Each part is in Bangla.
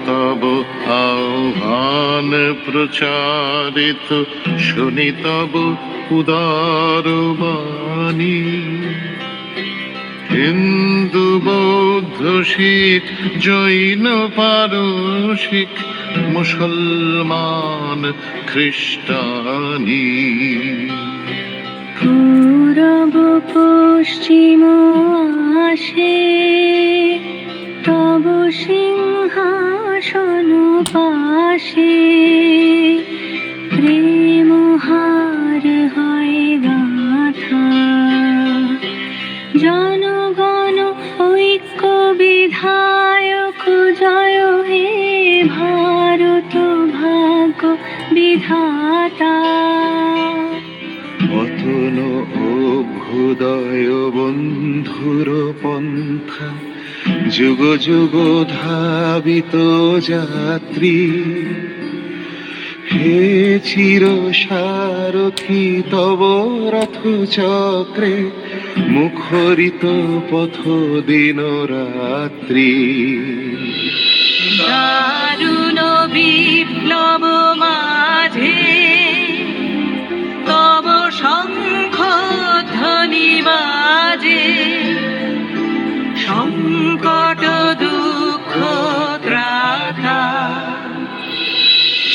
তব আহ্বান প্রচারিত, শুনি তব উদার বাণী। হিন্দু বৌদ্ধ শিখ জৈন পারসিক, মুসলমান খ্রিস্টানি, পূরব পশ্চিম আসে তব সিংহাসন পাশে। প্রেম হার হয় গাথা, জনগণ ঐক্য বিধায়ক জয় হে ভারত ভাগ্য বিধাতা। পতন অভ্যুদয় বন্ধুর পন্থা, যুগ যুগ ধাবিত যাত্রী। হে চির সারথি তব রথ চক্রে, মুখরিত পথ দিন রাত্রি। দারুণ বিপ্লব মাঝে তব শঙ্খ ধ্বনি বাজে। সংকট দুঃখ ত্রাতা,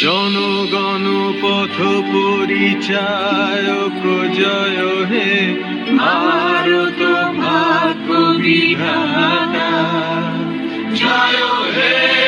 জনগণ পথ পরিচায়ক জয় হে ভারত ভাগ্য বিধাতা। জয় হে